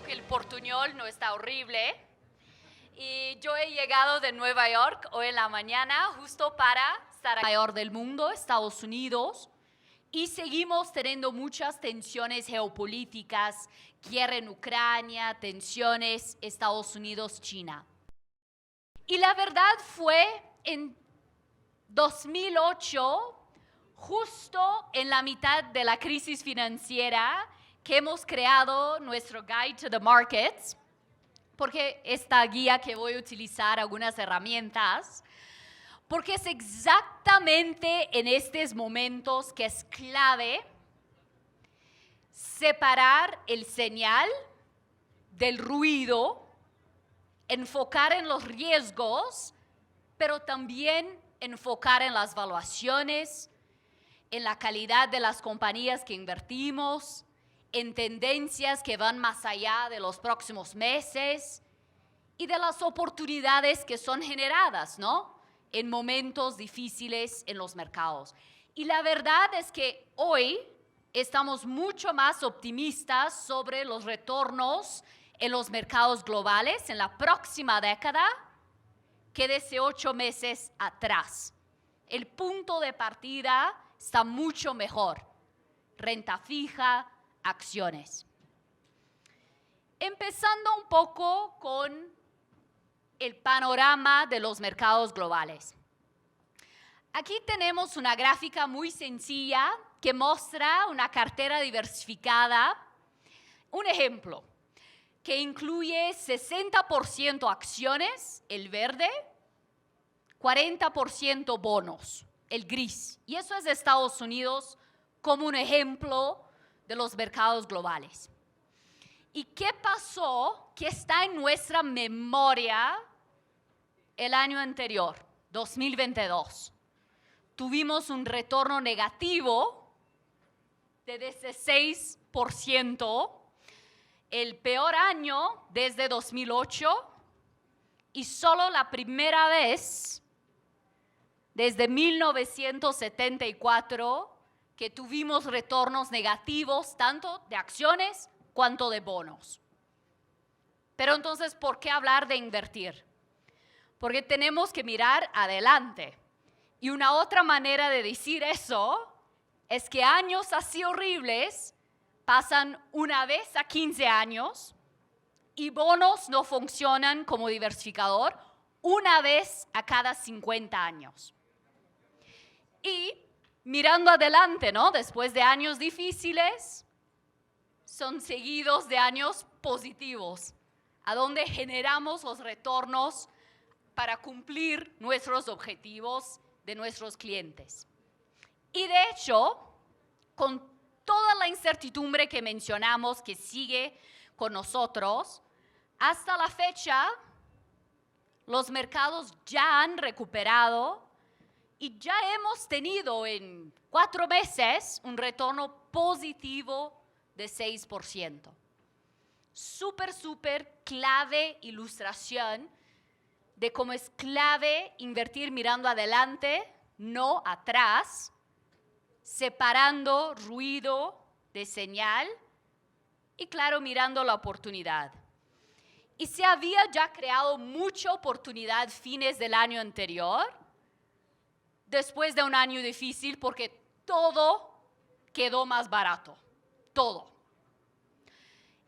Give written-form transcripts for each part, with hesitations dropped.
que el portuñol no está horrible. Y yo he llegado de Nueva York hoy en la mañana justo para estar mayor del mundo, Estados Unidos. Y seguimos teniendo muchas tensiones geopolíticas, guerra en Ucrania, tensiones Estados Unidos-China. Y la verdad fue en 2008, justo en la mitad de la crisis financiera, que hemos creado nuestro Guide to the Markets, porque esta guía que voy a utilizar algunas herramientas, porque es exactamente en estos momentos que es clave separar el señal del ruido, enfocar en los riesgos, pero también enfocar en las valuaciones, en la calidad de las compañías que invertimos, en tendencias que van más allá de los próximos meses y de las oportunidades que son generadas, ¿no?, en momentos difíciles en los mercados. Y la verdad es que hoy estamos mucho más optimistas sobre los retornos en los mercados globales en la próxima década que desde 8 meses atrás. El punto de partida está mucho mejor. Renta fija, acciones. Empezando un poco con el panorama de los mercados globales. Aquí tenemos una gráfica muy sencilla que muestra una cartera diversificada. Un ejemplo que incluye 60% acciones, el verde, 40% bonos, el gris. Y eso es de Estados Unidos como un ejemplo de los mercados globales. ¿Y qué pasó que está en nuestra memoria el año anterior, 2022? Tuvimos un retorno negativo de 16%, el peor año desde 2008 y solo la primera vez desde 1974 que tuvimos retornos negativos tanto de acciones cuanto de bonos. Pero entonces, ¿por qué hablar de invertir? Porque tenemos que mirar adelante. Y una otra manera de decir eso es que años así horribles pasan una vez a 15 años y bonos no funcionan como diversificador una vez a cada 50 años. Y mirando adelante, ¿no?, después de años difíciles, son seguidos de años positivos, a donde generamos los retornos para cumplir nuestros objetivos de nuestros clientes. Y de hecho, con toda la incertidumbre que mencionamos que sigue con nosotros, hasta la fecha, los mercados ya han recuperado y ya hemos tenido en 4 meses un retorno positivo de 6%. Súper clave ilustración de cómo es clave invertir mirando adelante, no atrás, separando ruido de señal y, claro, mirando la oportunidad. Y se había ya creado mucha oportunidad fines del año anterior, después de un año difícil, porque todo quedó más barato, todo.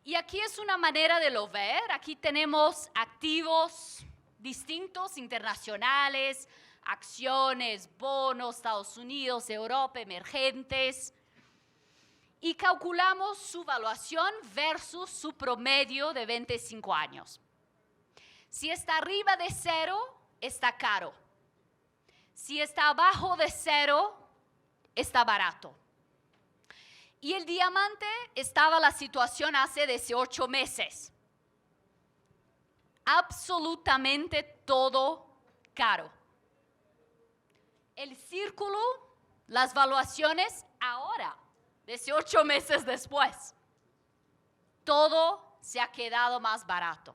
Y aquí es una manera de lo ver. Aquí tenemos activos distintos, internacionales, acciones, bonos, Estados Unidos, Europa, emergentes. Y calculamos su valuación versus su promedio de 25 años. Si está arriba de 0, está caro. Si está abajo de 0, está barato. Y el diamante estaba la situación hace 18 meses. Absolutamente todo caro. El círculo, las valuaciones ahora, 18 meses después. Todo se ha quedado más barato.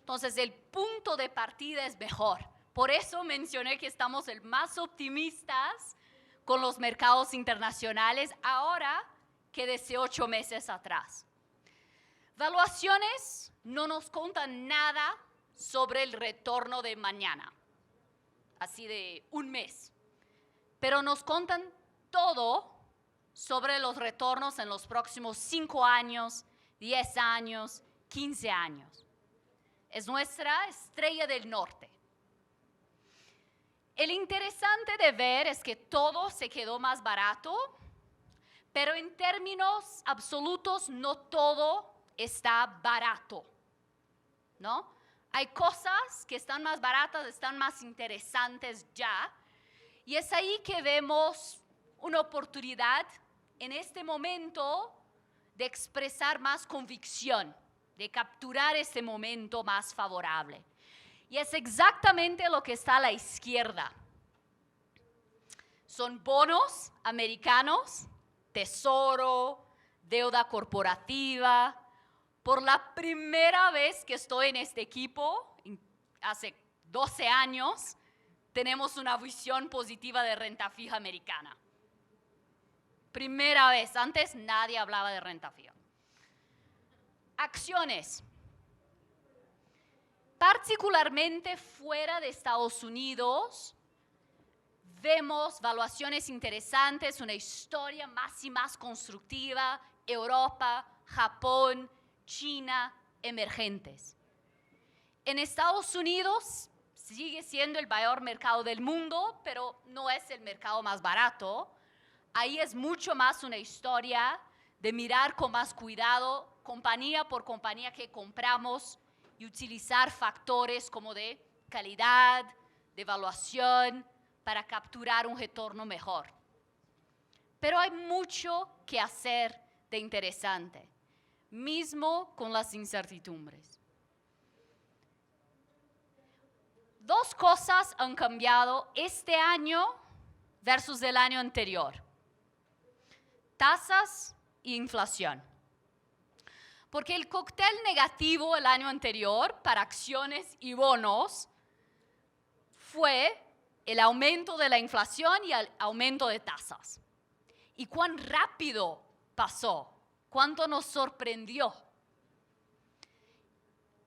Entonces, el punto de partida es mejor. Por eso mencioné que estamos el más optimistas con los mercados internacionales ahora que desde 8 meses atrás. Valuaciones no nos cuentan nada sobre el retorno de mañana, así de un mes, pero nos cuentan todo sobre los retornos en los próximos 5 años, 10 años, 15 años. Es nuestra estrella del norte. El interesante de ver es que todo se quedó más barato, pero en términos absolutos no todo está barato, ¿no? Hay cosas que están más baratas, están más interesantes ya, y es ahí que vemos una oportunidad en este momento de expresar más convicción, de capturar ese momento más favorable. Y es exactamente lo que está a la izquierda. Son bonos americanos, tesoro, deuda corporativa. Por la primera vez que estoy en este equipo, hace 12 años, tenemos una visión positiva de renta fija americana. Primera vez, antes nadie hablaba de renta fija. Acciones. Particularmente fuera de Estados Unidos, vemos valuaciones interesantes, una historia más y más constructiva, Europa, Japón, China, emergentes. En Estados Unidos sigue siendo el mayor mercado del mundo, pero no es el mercado más barato. Ahí es mucho más una historia de mirar con más cuidado, compañía por compañía que compramos, y utilizar factores como de calidad, de evaluación, para capturar un retorno mejor. Pero hay mucho que hacer de interesante, mismo con las incertidumbres. Dos cosas han cambiado este año versus el año anterior: tasas e inflación. Porque el cóctel negativo el año anterior para acciones y bonos fue el aumento de la inflación y el aumento de tasas. ¿Y cuán rápido pasó? ¿Cuánto nos sorprendió?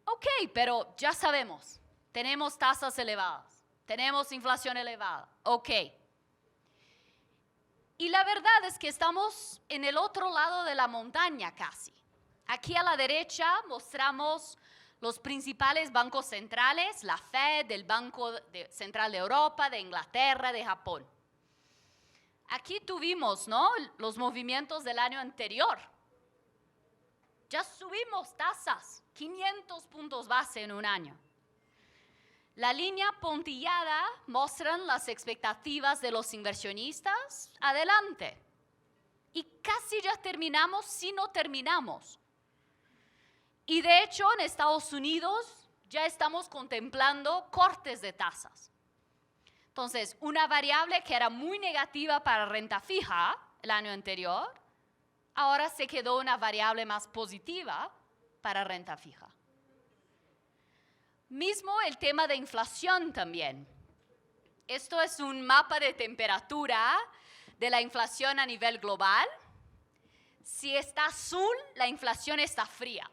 Ok, pero ya sabemos, tenemos tasas elevadas, tenemos inflación elevada, ok. Y la verdad es que estamos en el otro lado de la montaña casi. Aquí a la derecha mostramos los principales bancos centrales, la Fed, el Banco Central de Europa, de Inglaterra, de Japón. Aquí tuvimos, ¿no?, los movimientos del año anterior. Ya subimos tasas, 500 puntos base en un año. La línea puntillada muestran las expectativas de los inversionistas. Adelante. Y casi ya terminamos si no terminamos. Y de hecho en Estados Unidos ya estamos contemplando cortes de tasas. Entonces, una variable que era muy negativa para renta fija el año anterior, ahora se quedó una variable más positiva para renta fija. Mismo el tema de inflación también. Esto es un mapa de temperatura de la inflación a nivel global. Si está azul, la inflación está fría.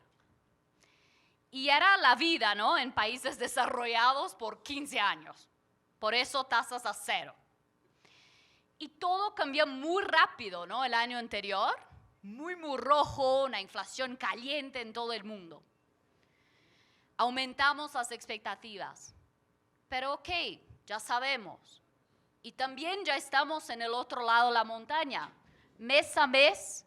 Y era la vida, ¿no?, en países desarrollados por 15 años. Por eso tasas a cero. Y todo cambió muy rápido, ¿no?, el año anterior. Muy rojo, una inflación caliente en todo el mundo. Aumentamos las expectativas. Pero ok, ya sabemos. Y también ya estamos en el otro lado de la montaña. Mes a mes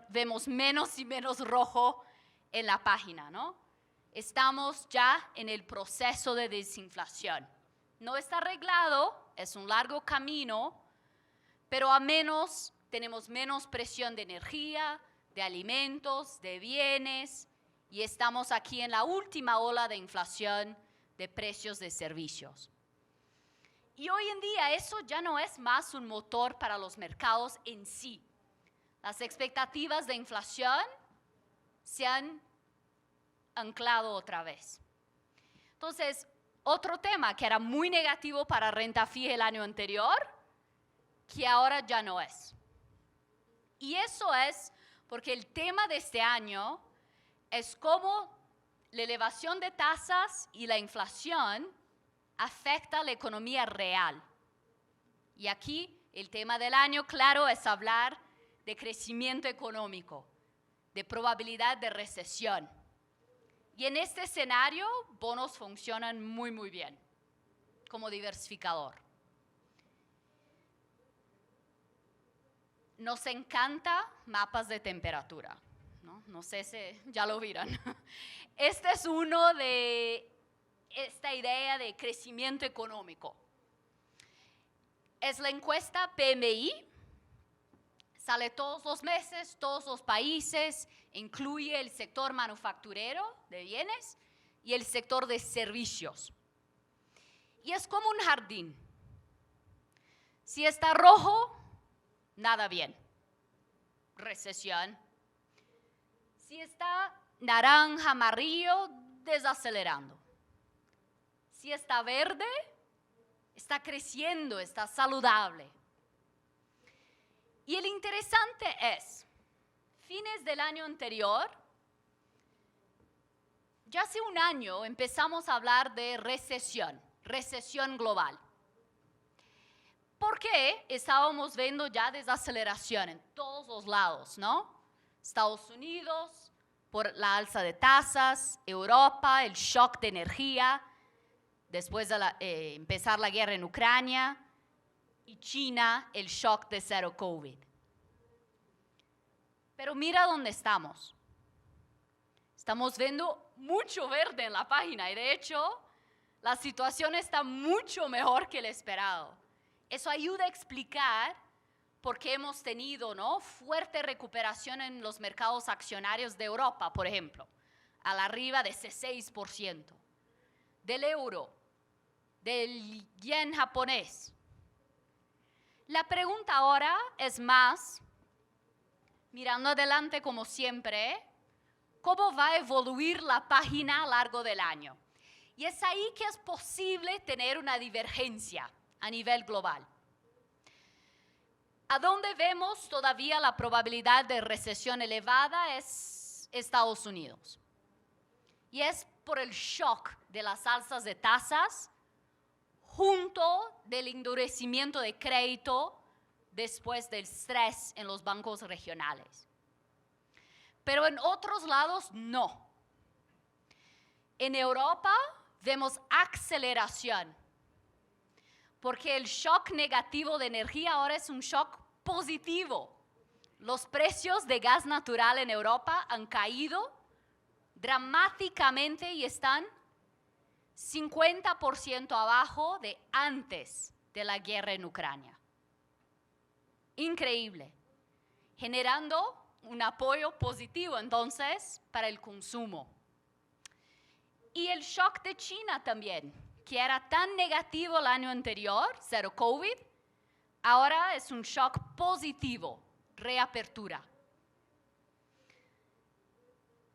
vemos menos y menos rojo en la página, ¿no? Estamos ya en el proceso de desinflación. No está arreglado, es un largo camino, pero a menos tenemos menos presión de energía, de alimentos, de bienes, y estamos aquí en la última ola de inflación de precios de servicios. Y hoy en día eso ya no es más un motor para los mercados en sí. Las expectativas de inflación se han anclado otra vez. Entonces, otro tema que era muy negativo para renta fija el año anterior, que ahora ya no es. Y eso es porque el tema de este año es cómo la elevación de tasas y la inflación afecta la economía real. Y aquí el tema del año, claro, es hablar de crecimiento económico, de probabilidad de recesión. Y en este escenario, bonos funcionan muy, muy bien como diversificador. Nos encanta mapas de temperatura, ¿no? No sé si ya lo vieron. Este es uno de esta idea de crecimiento económico. Es la encuesta PMI, sale todos los meses, todos los países, incluye el sector manufacturero de bienes y el sector de servicios. Y es como un jardín. Si está rojo, nada bien, recesión. Si está naranja, amarillo, desacelerando. Si está verde, está creciendo, está saludable. Y el interesante es, fines del año anterior, ya hace un año empezamos a hablar de recesión global. Porque estábamos viendo ya desaceleración en todos los lados, ¿no? Estados Unidos, por la alza de tasas, Europa, el shock de energía, después de empezar la guerra en Ucrania, y China, el shock de cero COVID. Pero mira dónde estamos. Estamos viendo mucho verde en la página y de hecho la situación está mucho mejor que el esperado. Eso ayuda a explicar por qué hemos tenido, ¿no?, fuerte recuperación en los mercados accionarios de Europa, por ejemplo, a la arriba de ese 6%, del euro, del yen japonés. La pregunta ahora es más, mirando adelante como siempre, ¿cómo va a evoluir la página a lo largo del año? Y es ahí que es posible tener una divergencia a nivel global. A donde vemos todavía la probabilidad de recesión elevada es Estados Unidos. Y es por el shock de las alzas de tasas junto del endurecimiento de crédito después del estrés en los bancos regionales. Pero en otros lados no. En Europa vemos aceleración, porque el shock negativo de energía ahora es un shock positivo. Los precios de gas natural en Europa han caído dramáticamente y están 50% abajo de antes de la guerra en Ucrania. Increíble, generando un apoyo positivo entonces para el consumo. Y el shock de China también, que era tan negativo el año anterior, cero COVID, ahora es un shock positivo, reapertura.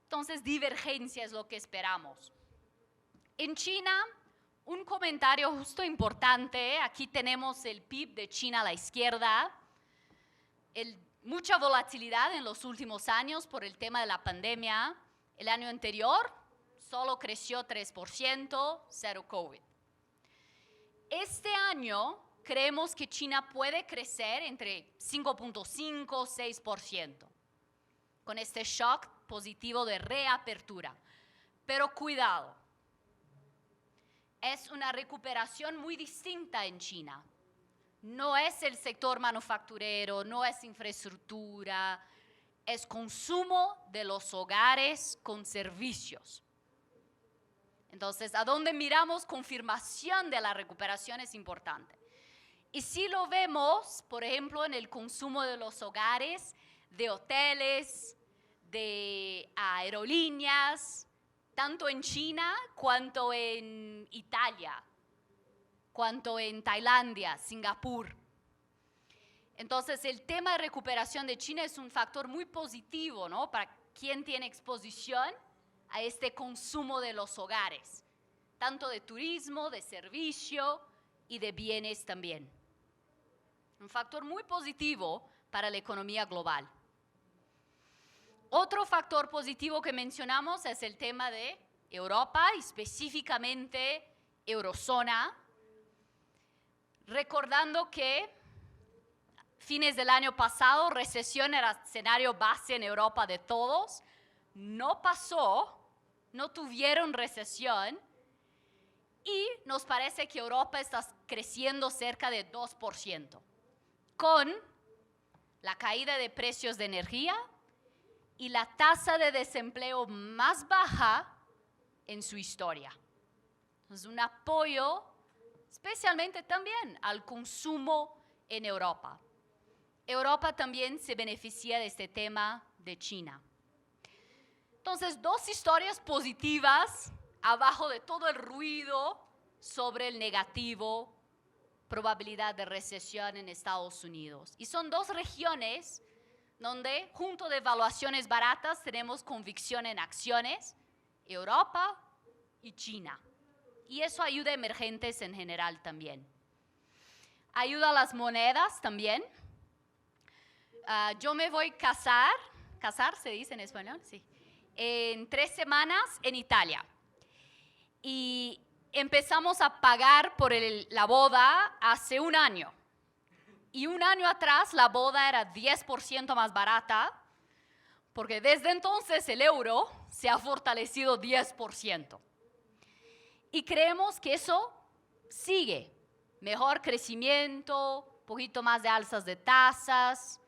Entonces, divergencia es lo que esperamos. En China, un comentario justo importante, aquí tenemos el PIB de China a la izquierda, mucha volatilidad en los últimos años por el tema de la pandemia. El año anterior solo creció 3%, cero COVID. Este año creemos que China puede crecer entre 5.5 y 6%, con este shock positivo de reapertura. Pero cuidado, es una recuperación muy distinta en China. No es el sector manufacturero, no es infraestructura, es consumo de los hogares con servicios. Entonces, a donde miramos confirmación de la recuperación es importante. Y si lo vemos, por ejemplo, en el consumo de los hogares, de hoteles, de aerolíneas, tanto en China cuanto en Italia, cuanto en Tailandia, Singapur. Entonces, el tema de recuperación de China es un factor muy positivo, ¿no?, para quien tiene exposición a este consumo de los hogares, tanto de turismo, de servicio y de bienes también. Un factor muy positivo para la economía global. Otro factor positivo que mencionamos es el tema de Europa y específicamente eurozona, recordando que fines del año pasado recesión era escenario base en Europa de todos, no pasó, no tuvieron recesión y nos parece que Europa está creciendo cerca de 2%, con la caída de precios de energía y la tasa de desempleo más baja en su historia. Es un apoyo especialmente también al consumo en Europa. Europa también se beneficia de este tema de China. Entonces, dos historias positivas abajo de todo el ruido sobre el negativo, probabilidad de recesión en Estados Unidos. Y son dos regiones donde, junto de evaluaciones baratas, tenemos convicción en acciones, Europa y China. Y eso ayuda a emergentes en general también. Ayuda a las monedas también. Yo me voy a casar se dice en español, sí, en 3 semanas en Italia. Y empezamos a pagar por la boda hace 1 año. Y 1 año atrás la boda era 10% más barata, porque desde entonces el euro se ha fortalecido 10%. Y creemos que eso sigue. Mejor crecimiento, un poquito más de alzas de tasas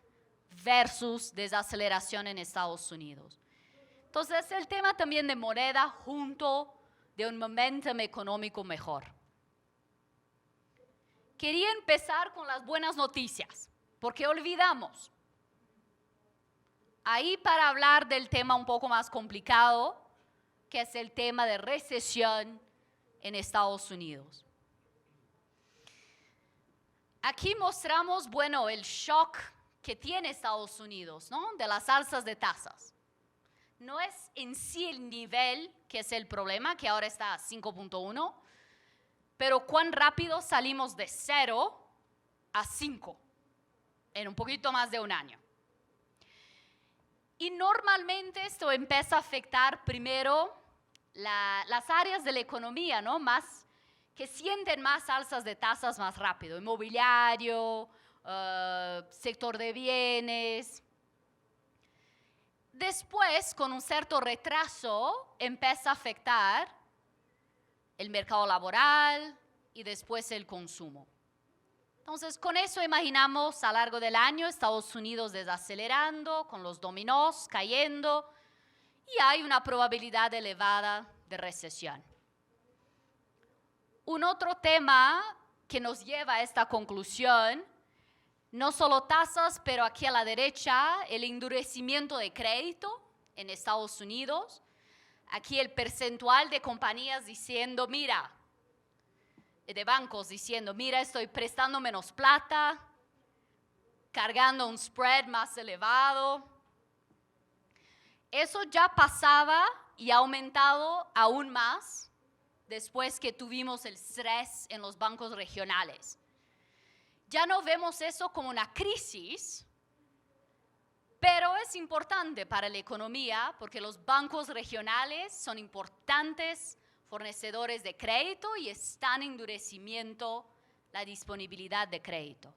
versus desaceleración en Estados Unidos. Entonces, el tema también de moneda junto de un momentum económico mejor. Quería empezar con las buenas noticias, porque olvidamos. Ahí para hablar del tema un poco más complicado, que es el tema de recesión en Estados Unidos. Aquí mostramos, bueno, el shock que tiene Estados Unidos, ¿no? De las alzas de tasas. No es en sí el nivel que es el problema, que ahora está a 5.1, pero cuán rápido salimos de 0 a 5 en un poquito más de 1 año. Y normalmente esto empieza a afectar primero las áreas de la economía, ¿no? Más, que sienten más alzas de tasas más rápido, inmobiliario, sector de bienes. Después, con un cierto retraso, empieza a afectar el mercado laboral y después el consumo. Entonces, con eso imaginamos a lo largo del año Estados Unidos desacelerando, con los dominós cayendo, y hay una probabilidad elevada de recesión. Un otro tema que nos lleva a esta conclusión, no solo tasas, pero aquí a la derecha, el endurecimiento de crédito en Estados Unidos. Aquí el percentual de compañías diciendo, mira, de bancos diciendo, mira, estoy prestando menos plata, cargando un spread más elevado. Eso ya pasaba y ha aumentado aún más después que tuvimos el estrés en los bancos regionales. Ya no vemos eso como una crisis, pero es importante para la economía porque los bancos regionales son importantes fornecedores de crédito y están en endurecimiento la disponibilidad de crédito.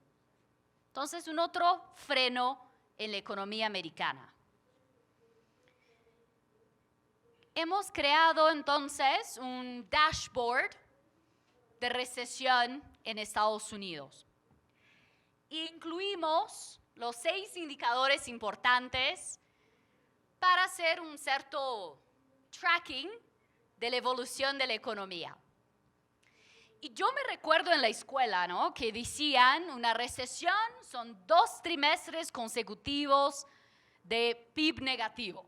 Entonces, un otro freno en la economía americana. Hemos creado entonces un dashboard de recesión en Estados Unidos. Incluimos los 6 indicadores importantes para hacer un cierto tracking de la evolución de la economía. Y yo me recuerdo en la escuela, ¿no?, que decían una recesión son 2 trimestres consecutivos de PIB negativo.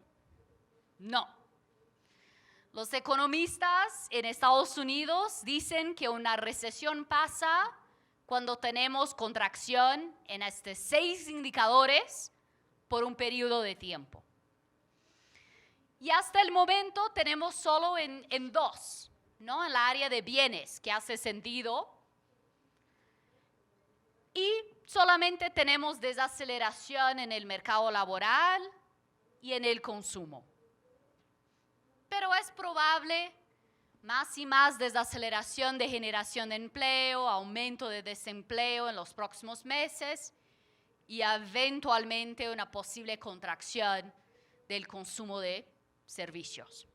No. Los economistas en Estados Unidos dicen que una recesión pasa cuando tenemos contracción en estos 6 indicadores por un periodo de tiempo. Y hasta el momento tenemos solo en 2, ¿no? En la área de bienes, que hace sentido. Y solamente tenemos desaceleración en el mercado laboral y en el consumo. Pero es probable más y más desaceleración de generación de empleo, aumento de desempleo en los próximos meses y eventualmente una posible contracción del consumo de servicios.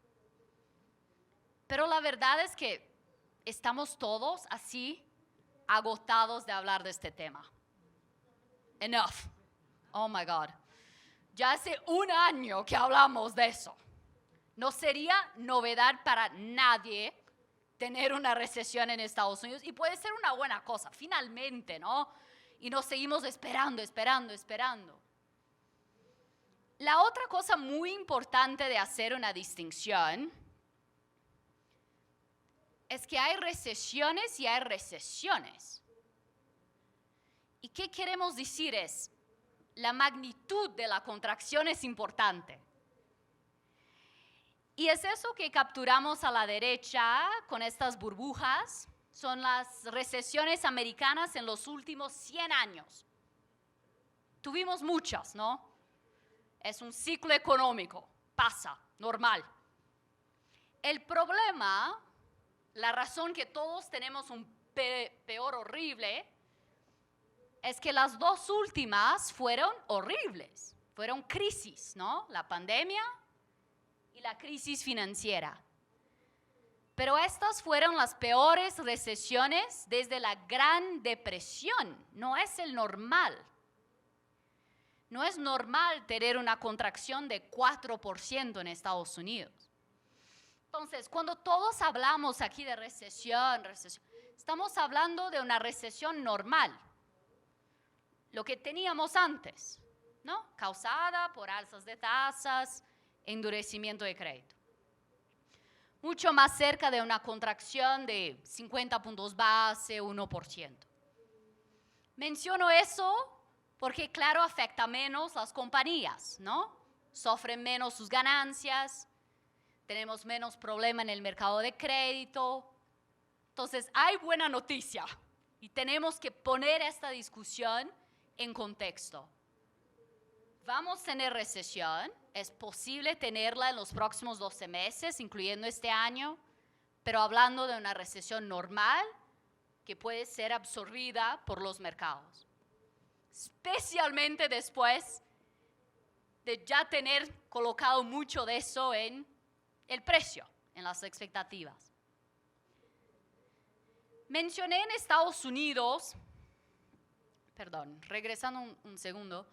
Pero la verdad es que estamos todos así agotados de hablar de este tema. Enough. Oh my God. Ya hace un año que hablamos de eso. No sería novedad para nadie tener una recesión en Estados Unidos y puede ser una buena cosa, finalmente, ¿no? Y nos seguimos esperando. La otra cosa muy importante de hacer una distinción es que hay recesiones y hay recesiones. ¿Y qué queremos decir es? La magnitud de la contracción es importante. Y es eso que capturamos a la derecha con estas burbujas. Son las recesiones americanas en los últimos 100 años. Tuvimos muchas, ¿no? Es un ciclo económico, pasa, normal. El problema, la razón que todos tenemos un peor horrible, es que las dos últimas fueron horribles, fueron crisis, ¿no? La pandemia y la crisis financiera. Pero estas fueron las peores recesiones desde la Gran Depresión, no es el normal. No es normal tener una contracción de 4% en Estados Unidos. Entonces, cuando todos hablamos aquí de recesión, estamos hablando de una recesión normal, lo que teníamos antes, ¿no? Causada por alzas de tasas, endurecimiento de crédito. Mucho más cerca de una contracción de 50 puntos base, 1%. Menciono eso porque, claro, afecta menos las compañías, ¿no? Sufren menos sus ganancias, tenemos menos problema en el mercado de crédito. Entonces, hay buena noticia y tenemos que poner esta discusión en contexto. Vamos a tener recesión, es posible tenerla en los próximos 12 meses, incluyendo este año, pero hablando de una recesión normal que puede ser absorbida por los mercados. Especialmente después de ya tener colocado mucho de eso en el precio, en las expectativas. Mencioné en Estados Unidos, regresando un segundo,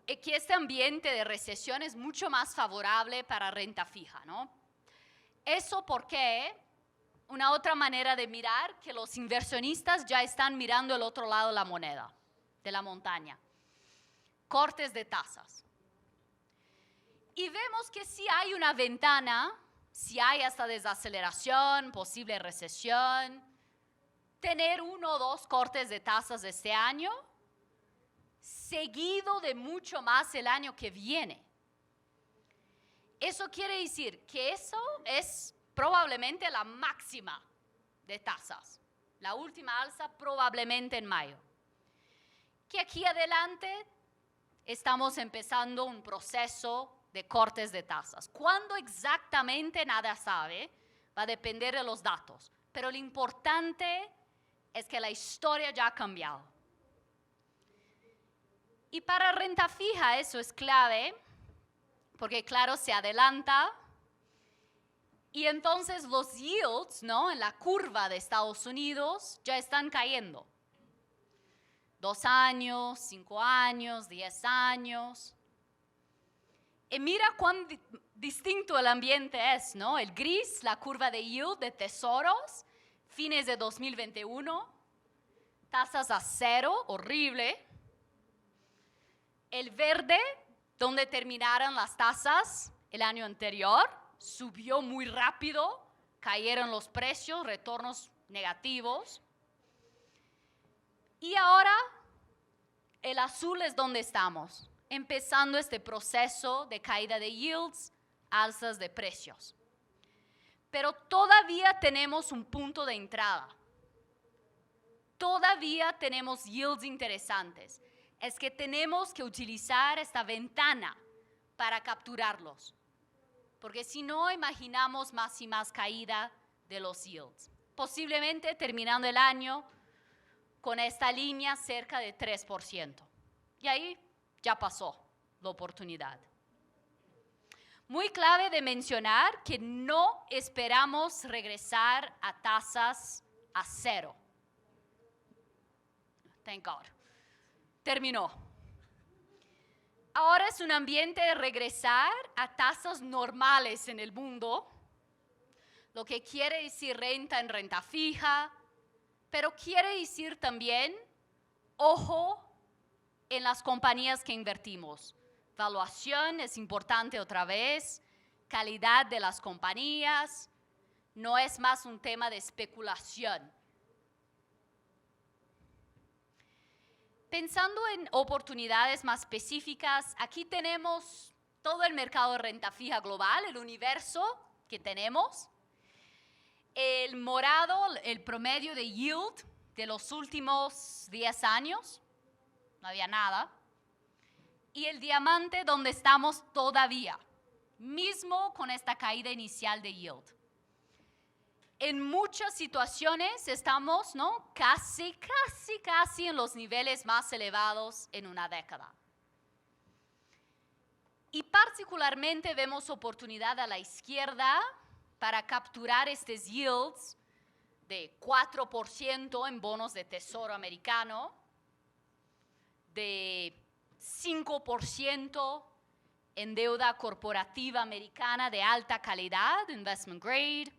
que este ambiente de recesión es mucho más favorable para renta fija, ¿no? Eso porque una otra manera de mirar que los inversionistas ya están mirando el otro lado de la moneda, de la montaña. Cortes de tasas. Y vemos que sí hay una ventana, si hay hasta desaceleración, posible recesión, tener 1 o 2 cortes de tasas este año, seguido de mucho más el año que viene. Eso quiere decir que eso es probablemente la máxima de tasas. La última alza probablemente en mayo. Que aquí adelante estamos empezando un proceso de cortes de tasas. ¿Cuándo exactamente? Nada sabe, va a depender de los datos. Pero lo importante es que la historia ya ha cambiado. Y para renta fija eso es clave, porque claro, se adelanta y entonces los yields, ¿no? En la curva de Estados Unidos ya están cayendo. 2 años, 5 años, 10 años. Y mira cuán distinto el ambiente es, ¿no? El gris, la curva de yield de tesoros, fines de 2021, tasas a 0, horrible. El verde, donde terminaron las tasas el año anterior, subió muy rápido, cayeron los precios, retornos negativos. Y ahora, el azul es donde estamos, empezando este proceso de caída de yields, alzas de precios. Pero todavía tenemos un punto de entrada. Todavía tenemos yields interesantes. Es que tenemos que utilizar esta ventana para capturarlos. Porque si no, imaginamos más y más caída de los yields. Posiblemente terminando el año con esta línea cerca de 3%. Y ahí ya pasó la oportunidad. Muy clave de mencionar que no esperamos regresar a tasas a cero. Thank God. Terminó. Ahora es un ambiente de regresar a tasas normales en el mundo, lo que quiere decir renta en renta fija, pero quiere decir también, ojo, en las compañías que invertimos. Valuación es importante otra vez, calidad de las compañías, no es más un tema de especulación. Pensando en oportunidades más específicas, aquí tenemos todo el mercado de renta fija global, el universo que tenemos. El morado, el promedio de yield de los últimos 10 años, no había nada. Y el diamante donde estamos todavía, mismo con esta caída inicial de yield. En muchas situaciones estamos, ¿no?, casi en los niveles más elevados en una década. Y particularmente vemos oportunidad a la izquierda para capturar estos yields de 4% en bonos de tesoro americano, de 5% en deuda corporativa americana de alta calidad, investment grade,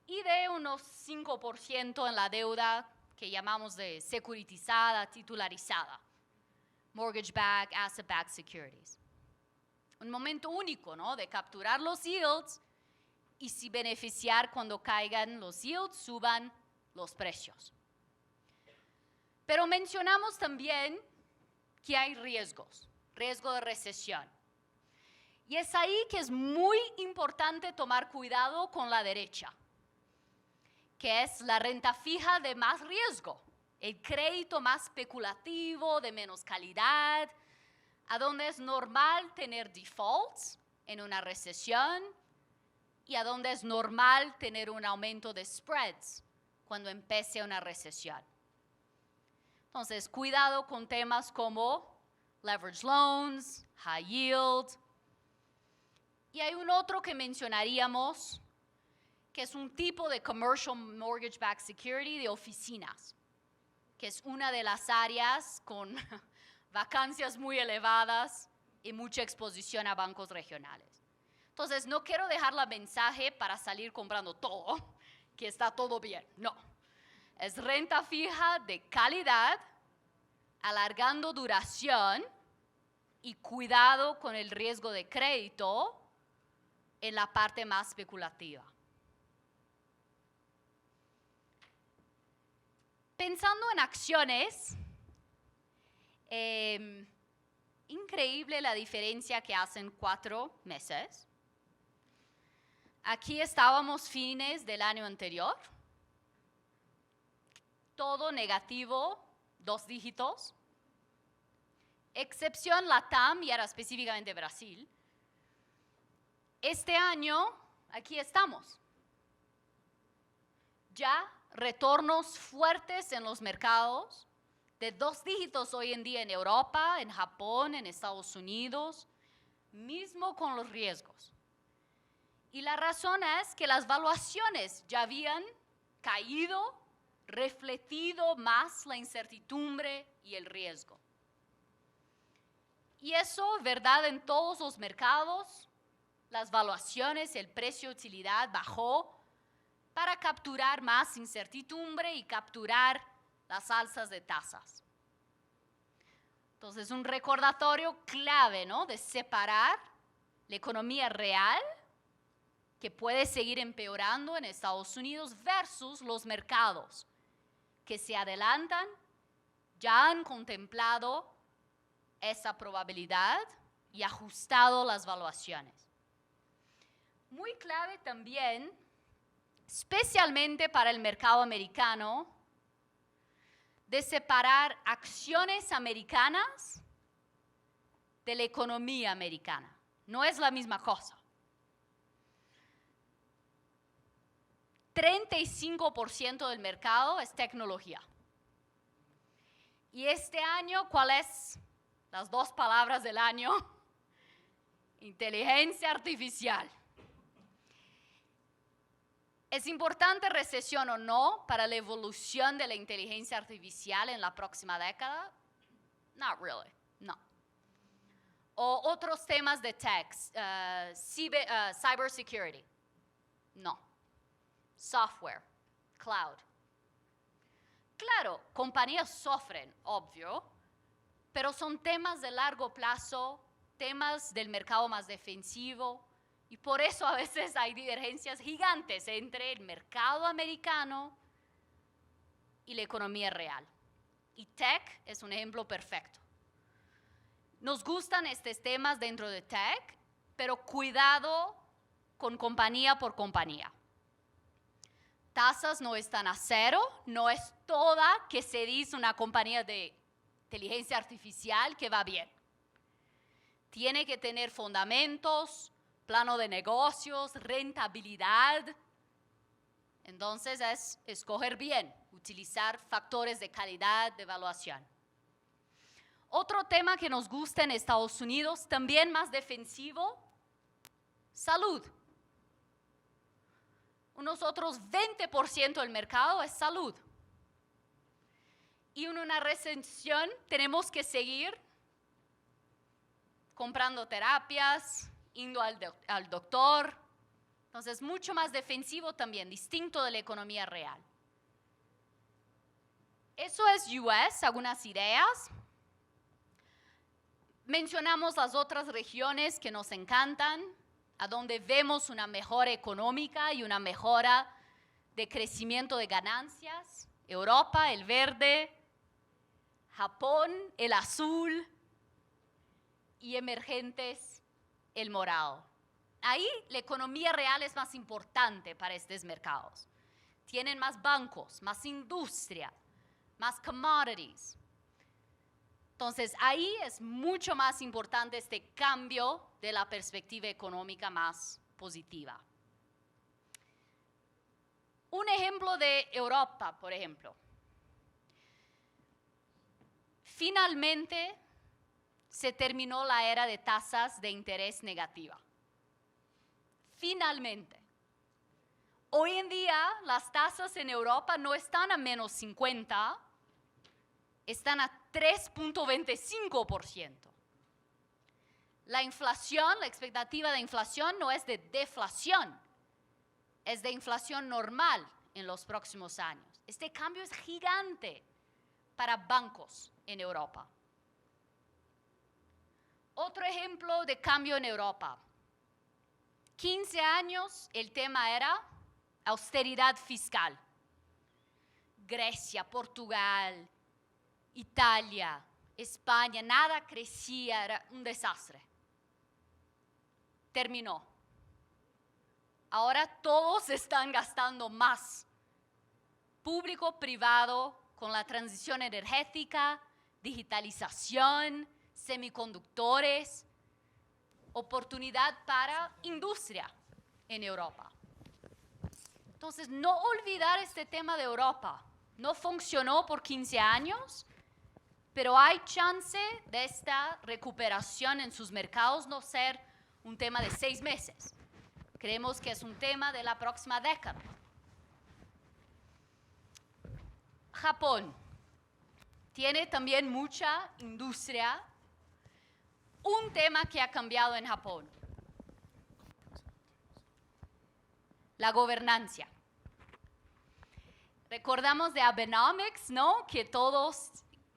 y de unos 5% en la deuda que llamamos de securitizada, titularizada, mortgage-backed, asset-backed securities. Un momento único, ¿no?, de capturar los yields y si beneficiar cuando caigan los yields, suban los precios. Pero mencionamos también que hay riesgos, riesgo de recesión. Y es ahí que es muy importante tomar cuidado con la derecha, que es la renta fija de más riesgo, el crédito más especulativo, de menos calidad, a donde es normal tener defaults en una recesión y a donde es normal tener un aumento de spreads cuando empiece una recesión. Entonces, cuidado con temas como leverage loans, high yield. Y hay un otro que mencionaríamos, que es un tipo de commercial mortgage-backed security de oficinas, que es una de las áreas con vacancias muy elevadas y mucha exposición a bancos regionales. Entonces, no quiero dejar el mensaje para salir comprando todo, que está todo bien. No, es renta fija de calidad, alargando duración y cuidado con el riesgo de crédito en la parte más especulativa. Pensando en acciones, increíble la diferencia que hacen 4 meses. Aquí estábamos fines del año anterior, todo negativo, 2 dígitos, excepción LATAM y ahora específicamente Brasil. Este año, aquí estamos. Ya retornos fuertes en los mercados, de 2 dígitos hoy en día en Europa, en Japón, en Estados Unidos, mismo con los riesgos. Y la razón es que las valuaciones ya habían caído, refletido más la incertidumbre y el riesgo. Y eso, verdad, en todos los mercados, las valuaciones, el precio de utilidad bajó para capturar más incertidumbre y capturar las alzas de tasas. Entonces, un recordatorio clave, ¿no?, de separar la economía real, que puede seguir empeorando en Estados Unidos, versus los mercados que se adelantan, ya han contemplado esa probabilidad y ajustado las valuaciones. Muy clave también, especialmente para el mercado americano, de separar acciones americanas de la economía americana. No es la misma cosa. 35% del mercado es tecnología. Y este año, ¿cuáles son las dos palabras del año? Inteligencia artificial. ¿Es importante recesión o no para la evolución de la inteligencia artificial en la próxima década? Not really, no. O otros temas de tech, cybersecurity, no. Software, cloud. Claro, compañías sufren, obvio, pero son temas de largo plazo, temas del mercado más defensivo, y por eso a veces hay divergencias gigantes entre el mercado americano y la economía real. Y tech es un ejemplo perfecto. Nos gustan estos temas dentro de tech, pero cuidado con compañía por compañía. Tasas no están a cero, no es toda que se dice una compañía de inteligencia artificial que va bien. Tiene que tener fundamentos, plano de negocios, rentabilidad. Entonces es escoger bien, utilizar factores de calidad, de evaluación. Otro tema que nos gusta en Estados Unidos, también más defensivo, salud. Unos otros 20% del mercado es salud. Y en una recesión tenemos que seguir comprando terapias, yendo al doctor. Entonces, mucho más defensivo también, distinto de la economía real. Eso es US, algunas ideas. Mencionamos las otras regiones que nos encantan, a donde vemos una mejora económica y una mejora de crecimiento de ganancias. Europa, el verde, Japón, el azul, y emergentes, el morado. Ahí la economía real es más importante para estos mercados. Tienen más bancos, más industria, más commodities. Entonces, ahí es mucho más importante este cambio de la perspectiva económica más positiva. Un ejemplo de Europa, por ejemplo. Finalmente, se terminó la era de tasas de interés negativa. Finalmente. Hoy en día, las tasas en Europa no están a menos 50, están a 3.25%. La inflación, la expectativa de inflación no es de deflación, es de inflación normal en los próximos años. Este cambio es gigante para bancos en Europa. Otro ejemplo de cambio en Europa. 15 años el tema era austeridad fiscal. Grecia, Portugal, Italia, España, nada crecía, era un desastre. Terminó. Ahora todos están gastando más. Público, privado, con la transición energética, digitalización, semiconductores, oportunidad para industria en Europa. Entonces, no olvidar este tema de Europa. No funcionó por 15 años, pero hay chance de esta recuperación en sus mercados no ser un tema de 6 meses. Creemos que es un tema de la próxima década. Japón tiene también mucha industria. Un tema que ha cambiado en Japón, la gobernanza. Recordamos de Abenomics, ¿no? Que todos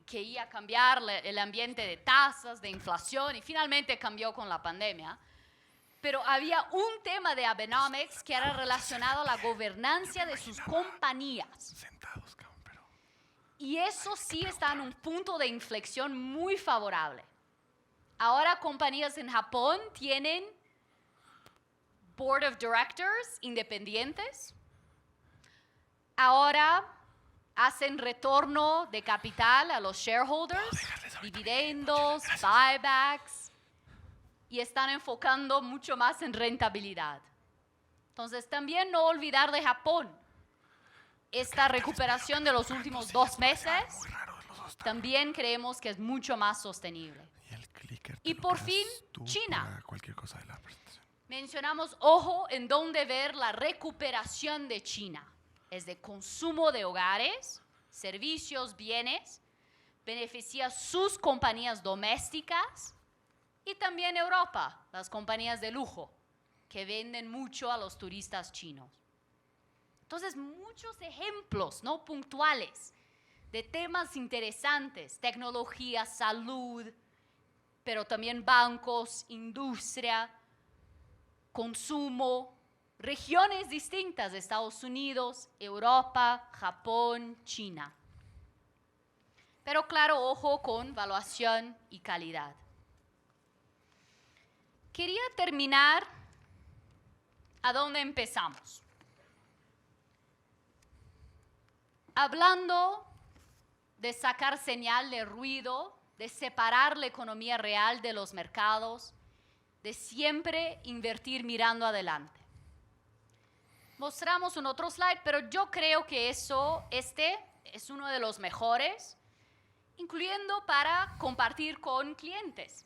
querían cambiar el ambiente de tasas, de inflación, y finalmente cambió con la pandemia. Pero había un tema de Abenomics que era relacionado a la gobernanza de sus compañías. Y eso sí está en un punto de inflexión muy favorable. Ahora compañías en Japón tienen board of directors independientes. Ahora hacen retorno de capital a los shareholders, dividendos, buybacks. y están enfocando mucho más en rentabilidad. Entonces, también no olvidar de Japón. Esta recuperación de los últimos 2 meses también creemos que es mucho más sostenible. Y por fin, China. Mencionamos, ojo, en dónde ver la recuperación de China. Es de consumo de hogares, servicios, bienes, beneficia sus compañías domésticas y también Europa, las compañías de lujo, que venden mucho a los turistas chinos. Entonces, muchos ejemplos, ¿no?, puntuales de temas interesantes, tecnología, salud, pero también bancos, industria, consumo, regiones distintas de Estados Unidos, Europa, Japón, China. Pero claro, ojo con valuación y calidad. Quería terminar a donde empezamos. Hablando de sacar señal de ruido, de separar la economía real de los mercados, de siempre invertir mirando adelante. Mostramos un otro slide, pero yo creo que este es uno de los mejores, incluyendo para compartir con clientes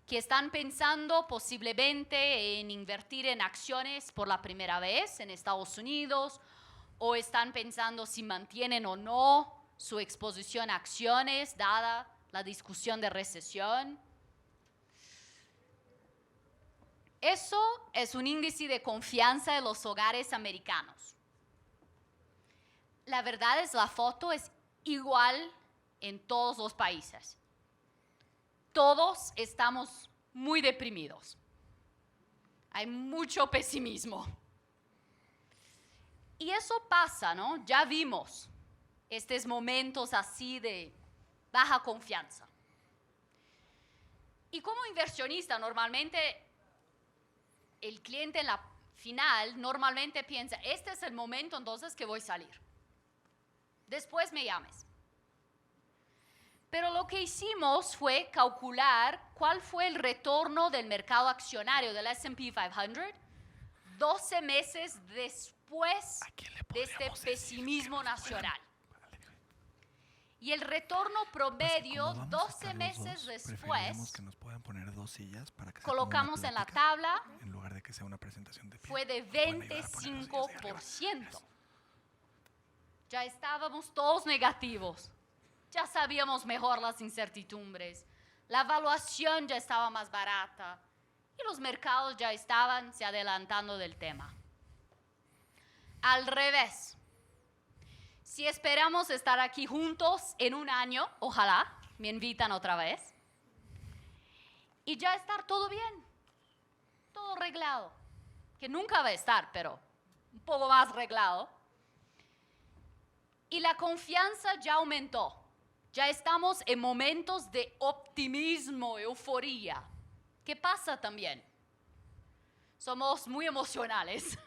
que están pensando posiblemente en invertir en acciones por la primera vez en Estados Unidos, o están pensando si mantienen o no su exposición a acciones dada la discusión de recesión. Eso es un índice de confianza de los hogares americanos. La verdad es, la foto es igual en todos los países. Todos estamos muy deprimidos. Hay mucho pesimismo. Y eso pasa, ¿no? Ya vimos estos momentos así de baja confianza. Y como inversionista, normalmente el cliente en la final normalmente piensa, este es el momento entonces que voy a salir. Después me llames. Pero lo que hicimos fue calcular cuál fue el retorno del mercado accionario del S&P 500 12 meses después de este pesimismo nacional. Y el retorno promedio 12 meses después, que nos puedan poner 2 sillas para que colocamos en la tabla, en lugar de que sea una presentación de pie, fue de 25%. Ya estábamos todos negativos. Ya sabíamos mejor las incertidumbres. La evaluación ya estaba más barata. Y los mercados ya estaban se adelantando del tema. Al revés. Si esperamos estar aquí juntos en un año, ojalá, me invitan otra vez, y ya estar todo bien, todo arreglado, que nunca va a estar, pero un poco más arreglado, y la confianza ya aumentó, ya estamos en momentos de optimismo, euforía. ¿Qué pasa también? Somos muy emocionales.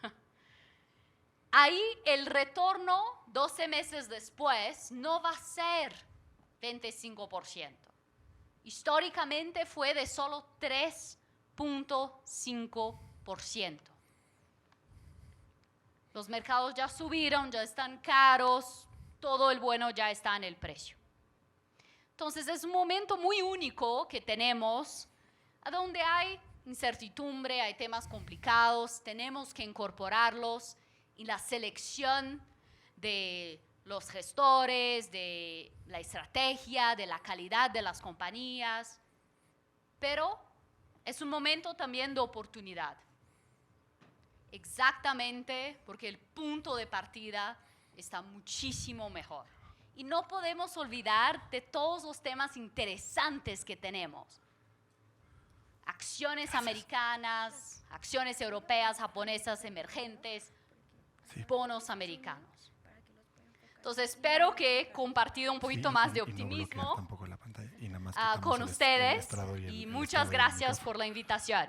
Ahí el retorno 12 meses después no va a ser 25%. Históricamente fue de solo 3.5%. Los mercados ya subieron, ya están caros, todo el bueno ya está en el precio. Entonces es un momento muy único que tenemos, a donde hay incertidumbre, hay temas complicados, tenemos que incorporarlos en la selección de los gestores, de la estrategia, de la calidad de las compañías, pero es un momento también de oportunidad. Exactamente porque el punto de partida está muchísimo mejor. Y no podemos olvidar de todos los temas interesantes que tenemos. Acciones americanas, acciones europeas, japonesas, emergentes, bonos americanos. Entonces espero que he compartido un poquito más de optimismo con ustedes y muchas gracias por la invitación.